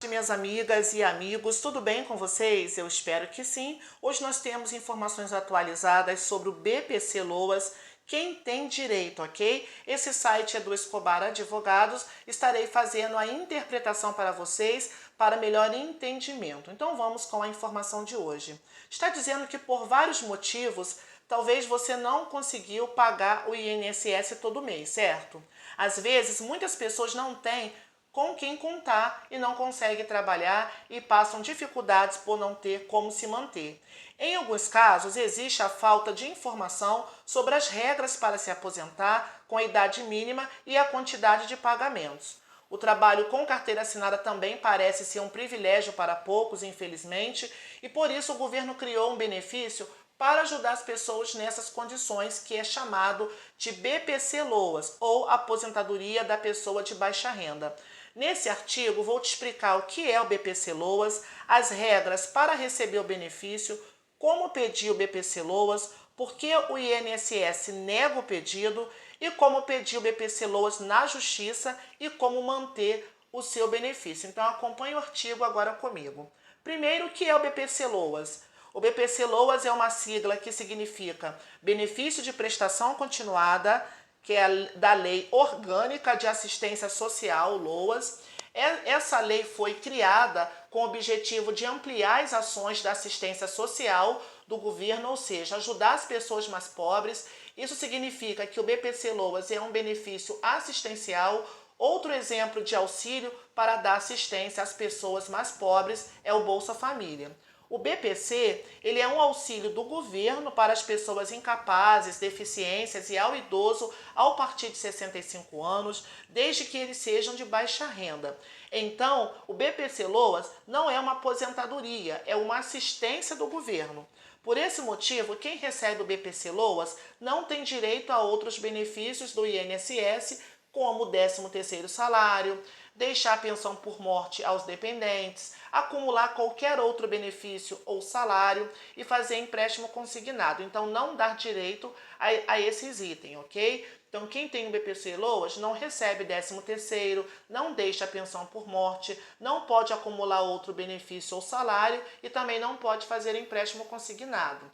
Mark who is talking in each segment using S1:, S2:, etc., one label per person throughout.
S1: Minhas amigas e amigos, tudo bem com vocês? Eu espero que sim. Hoje nós temos informações atualizadas sobre o BPC Loas, quem tem direito, ok? Esse site é do Escobar Advogados, estarei fazendo a interpretação para vocês para melhor entendimento. Então vamos com a informação de hoje. Está dizendo que por vários motivos, talvez você não conseguiu pagar o INSS todo mês, certo? Às vezes, muitas pessoas não têm com quem contar e não conseguem trabalhar e passam dificuldades por não ter como se manter. Em alguns casos, existe a falta de informação sobre as regras para se aposentar com a idade mínima e a quantidade de pagamentos. O trabalho com carteira assinada também parece ser um privilégio para poucos, infelizmente, e por isso o governo criou um benefício para ajudar as pessoas nessas condições, que é chamado de BPC-Loas, ou Aposentadoria da Pessoa de Baixa Renda. Nesse artigo, vou te explicar o que é o BPC-Loas, as regras para receber o benefício, como pedir o BPC-Loas, por que o INSS nega o pedido e como pedir o BPC-Loas na Justiça e como manter o seu benefício. Então acompanhe o artigo agora comigo. Primeiro, o que é o BPC-Loas? O BPC-Loas é uma sigla que significa Benefício de Prestação Continuada, que é da Lei Orgânica de Assistência Social, LOAS. Essa lei foi criada com o objetivo de ampliar as ações da assistência social do governo, ou seja, ajudar as pessoas mais pobres. Isso significa que o BPC-Loas é um benefício assistencial. Outro exemplo de auxílio para dar assistência às pessoas mais pobres é o Bolsa Família. O BPC, ele é um auxílio do governo para as pessoas incapazes, deficiências e ao idoso ao partir de 65 anos, desde que eles sejam de baixa renda. Então, o BPC-Loas não é uma aposentadoria, é uma assistência do governo. Por esse motivo, quem recebe o BPC-Loas não tem direito a outros benefícios do INSS, como o 13º salário, deixar a pensão por morte aos dependentes, acumular qualquer outro benefício ou salário e fazer empréstimo consignado. Então, não dar direito a esses itens, ok? Então, quem tem o BPC-Loas não recebe 13º, não deixa a pensão por morte, não pode acumular outro benefício ou salário e também não pode fazer empréstimo consignado.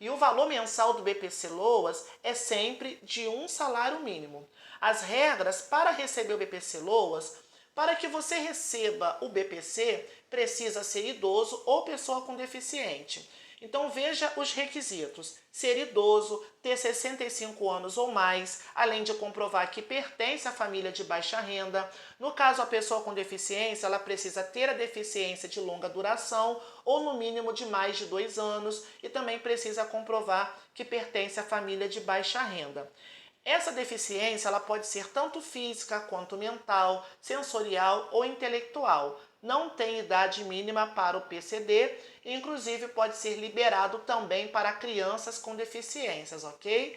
S1: E o valor mensal do BPC-Loas é sempre de um salário mínimo. As regras para receber o BPC-Loas, para que você receba o BPC, precisa ser idoso ou pessoa com deficiente. Então veja os requisitos: ser idoso, ter 65 anos ou mais, além de comprovar que pertence à família de baixa renda. No caso, a pessoa com deficiência, ela precisa ter a deficiência de longa duração ou no mínimo de mais de 2 anos e também precisa comprovar que pertence à família de baixa renda. Essa deficiência ela pode ser tanto física quanto mental, sensorial ou intelectual. Não tem idade mínima para o PCD e inclusive pode ser liberado também para crianças com deficiências, ok?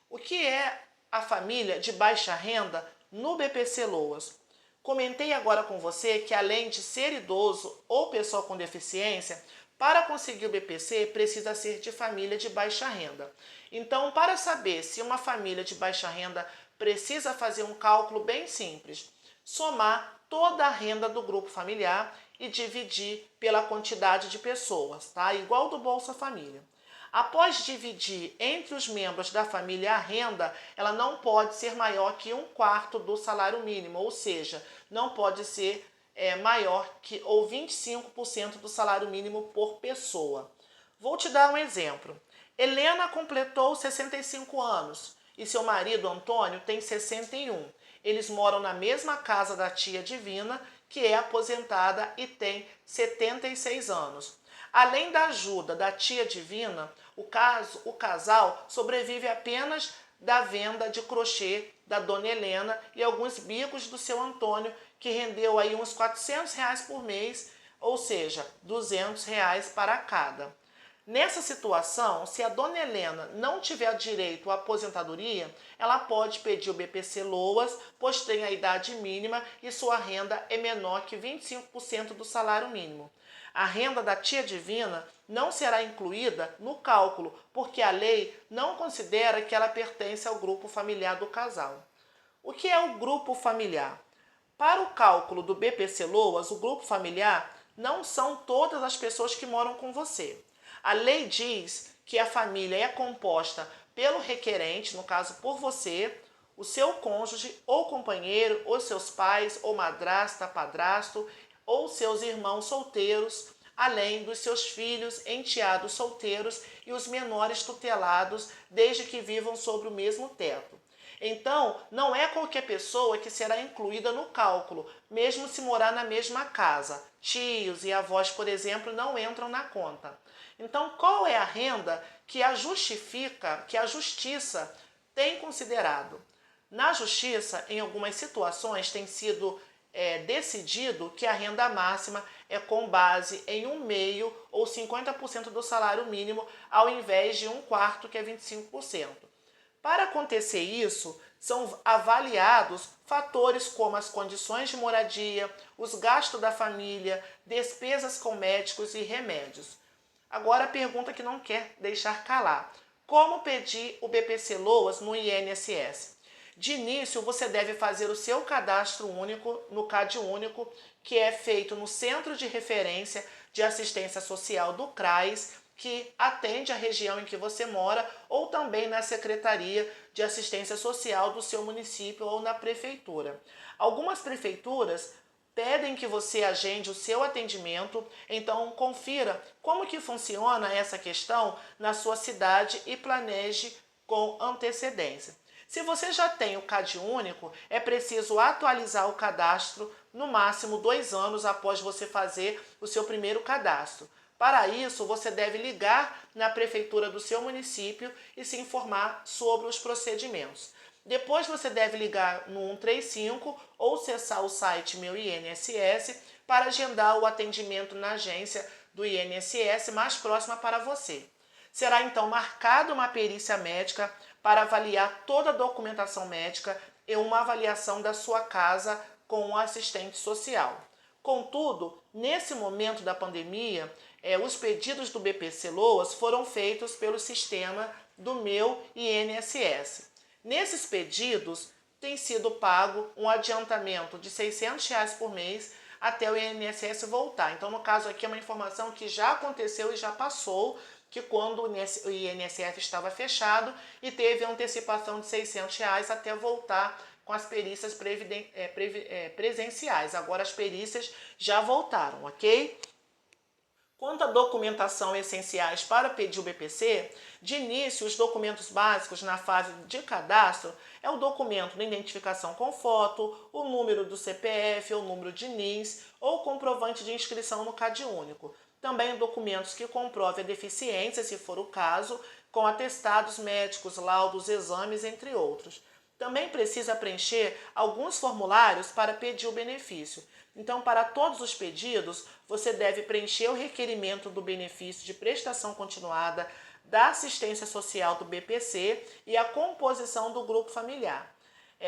S1: O que é a família de baixa renda no BPC-Loas? Comentei agora com você que além de ser idoso ou pessoa com deficiência, para conseguir o BPC precisa ser de família de baixa renda. Então, para saber se uma família de baixa renda precisa fazer um cálculo bem simples: somar toda a renda do grupo familiar e dividir pela quantidade de pessoas, tá? Igual do Bolsa Família. Após dividir entre os membros da família a renda, ela não pode ser maior que 1/4 do salário mínimo, ou seja, não pode ser maior que ou 25% do salário mínimo por pessoa. Vou te dar um exemplo. Helena completou 65 anos e seu marido Antônio tem 61. Eles moram na mesma casa da tia Divina, que é aposentada e tem 76 anos. Além da ajuda da tia Divina, o casal sobrevive apenas da venda de crochê da dona Helena e alguns bicos do seu Antônio, que rendeu aí uns R$ 400 por mês, ou seja, R$ 200 para cada. Nessa situação, se a dona Helena não tiver direito à aposentadoria, ela pode pedir o BPC-Loas, pois tem a idade mínima e sua renda é menor que 25% do salário mínimo. A renda da tia Divina não será incluída no cálculo, porque a lei não considera que ela pertence ao grupo familiar do casal. O que é o grupo familiar? Para o cálculo do BPC-LOAS, o grupo familiar não são todas as pessoas que moram com você. A lei diz que a família é composta pelo requerente, no caso por você, o seu cônjuge ou companheiro, ou seus pais, ou madrasta, padrasto, ou seus irmãos solteiros, além dos seus filhos, enteados solteiros e os menores tutelados, desde que vivam sobre o mesmo teto. Então, não é qualquer pessoa que será incluída no cálculo, mesmo se morar na mesma casa. Tios e avós, por exemplo, não entram na conta. Então, qual é a renda que a justiça tem considerado? Na justiça, em algumas situações, tem sido decidido que a renda máxima é com base em 1/2 ou 50% do salário mínimo, ao invés de 1/4, que é 25%. Para acontecer isso, são avaliados fatores como as condições de moradia, os gastos da família, despesas com médicos e remédios. Agora a pergunta que não quer deixar calar: como pedir o BPC-LOAS no INSS? De início, você deve fazer o seu cadastro único no CadÚnico, que é feito no Centro de Referência de Assistência Social do CRAS, que atende a região em que você mora, ou também na Secretaria de Assistência Social do seu município ou na prefeitura. Algumas prefeituras pedem que você agende o seu atendimento, então confira como que funciona essa questão na sua cidade e planeje com antecedência. Se você já tem o CadÚnico, é preciso atualizar o cadastro no máximo 2 anos após você fazer o seu primeiro cadastro. Para isso, você deve ligar na prefeitura do seu município e se informar sobre os procedimentos. Depois você deve ligar no 135 ou acessar o site Meu INSS para agendar o atendimento na agência do INSS mais próxima para você. Será então marcada uma perícia médica para avaliar toda a documentação médica e uma avaliação da sua casa com um assistente social. Contudo, nesse momento da pandemia, os pedidos do BPC-LOAS foram feitos pelo sistema do Meu INSS. Nesses pedidos, tem sido pago um adiantamento de R$ 600 por mês até o INSS voltar. Então, no caso aqui, é uma informação que já aconteceu e já passou, que quando o INSS estava fechado e teve a antecipação de R$ 600 até voltar com as perícias presenciais. Agora as perícias já voltaram, ok? Quanto à documentação essenciais para pedir o BPC, de início os documentos básicos na fase de cadastro é o documento de identificação com foto, o número do CPF ou número de NIS ou comprovante de inscrição no CadÚnico. Também documentos que comprovem a deficiência, se for o caso, com atestados médicos, laudos, exames, entre outros. Também precisa preencher alguns formulários para pedir o benefício. Então, para todos os pedidos, você deve preencher o requerimento do benefício de prestação continuada, da assistência social do BPC e a composição do grupo familiar.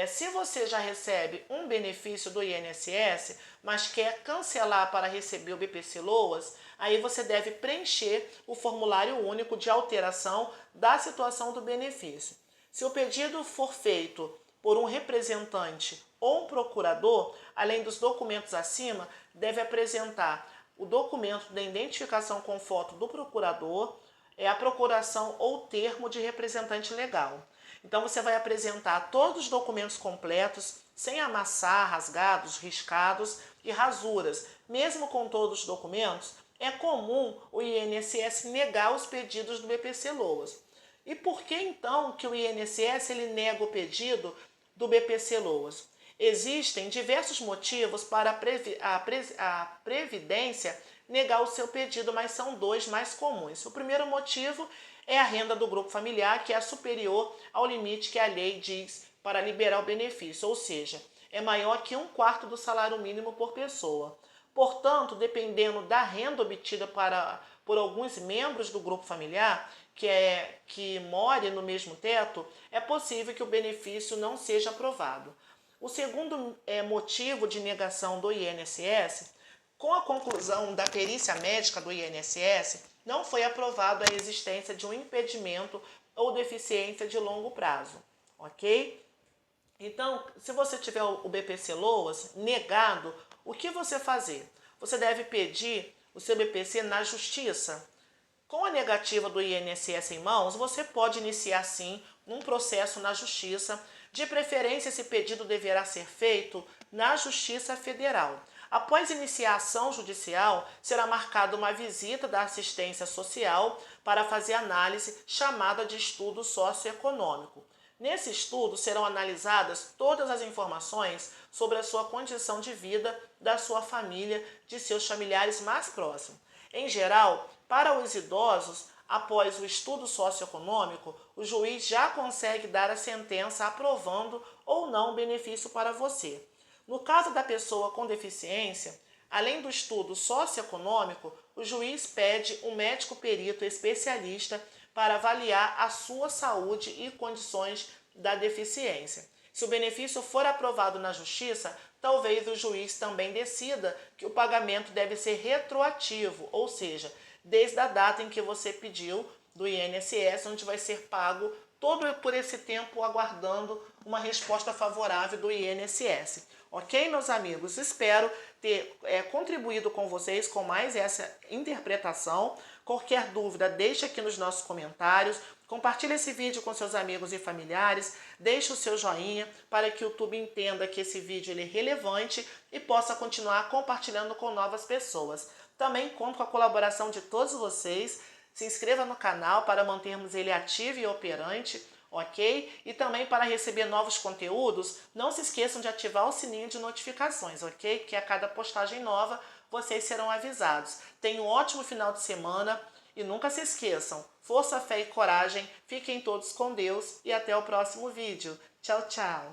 S1: Se você já recebe um benefício do INSS, mas quer cancelar para receber o BPC-LOAS, aí você deve preencher o formulário único de alteração da situação do benefício. Se o pedido for feito por um representante ou um procurador, além dos documentos acima, deve apresentar o documento de identificação com foto do procurador, a procuração ou termo de representante legal. Então você vai apresentar todos os documentos completos, sem amassar, rasgados, riscados e rasuras. Mesmo com todos os documentos, é comum o INSS negar os pedidos do BPC-LOAS. E por que então que o INSS nega o pedido do BPC-LOAS? Existem diversos motivos para a Previdência negar o seu pedido, mas são 2 mais comuns. O primeiro motivo é a renda do grupo familiar, que é superior ao limite que a lei diz para liberar o benefício, ou seja, é maior que 1/4 do salário mínimo por pessoa. Portanto, dependendo da renda obtida por alguns membros do grupo familiar, que more no mesmo teto, é possível que o benefício não seja aprovado. O segundo motivo de negação do INSS, com a conclusão da perícia médica do INSS, não foi aprovado a existência de um impedimento ou deficiência de longo prazo, ok? Então, se você tiver o BPC Loas negado, o que você fazer? Você deve pedir o seu BPC na justiça. Com a negativa do INSS em mãos, você pode iniciar sim um processo na justiça. De preferência, esse pedido deverá ser feito na Justiça Federal. Após iniciar a ação judicial, será marcada uma visita da assistência social para fazer análise chamada de estudo socioeconômico. Nesse estudo serão analisadas todas as informações sobre a sua condição de vida, da sua família, de seus familiares mais próximos. Em geral, para os idosos, após o estudo socioeconômico, o juiz já consegue dar a sentença aprovando ou não o benefício para você. No caso da pessoa com deficiência, além do estudo socioeconômico, o juiz pede um médico perito especialista para avaliar a sua saúde e condições da deficiência. Se o benefício for aprovado na justiça, talvez o juiz também decida que o pagamento deve ser retroativo, ou seja, desde a data em que você pediu do INSS, onde vai ser pago todo por esse tempo aguardando uma resposta favorável do INSS. Ok, meus amigos? Espero ter contribuído com vocês com mais essa interpretação. Qualquer dúvida, deixe aqui nos nossos comentários. Compartilhe esse vídeo com seus amigos e familiares. Deixe o seu joinha para que o YouTube entenda que esse vídeo ele é relevante e possa continuar compartilhando com novas pessoas. Também conto com a colaboração de todos vocês. Se inscreva no canal para mantermos ele ativo e operante, ok? E também para receber novos conteúdos, não se esqueçam de ativar o sininho de notificações, ok? Que a cada postagem nova vocês serão avisados. Tenham um ótimo final de semana e nunca se esqueçam, força, fé e coragem, fiquem todos com Deus e até o próximo vídeo. Tchau, tchau!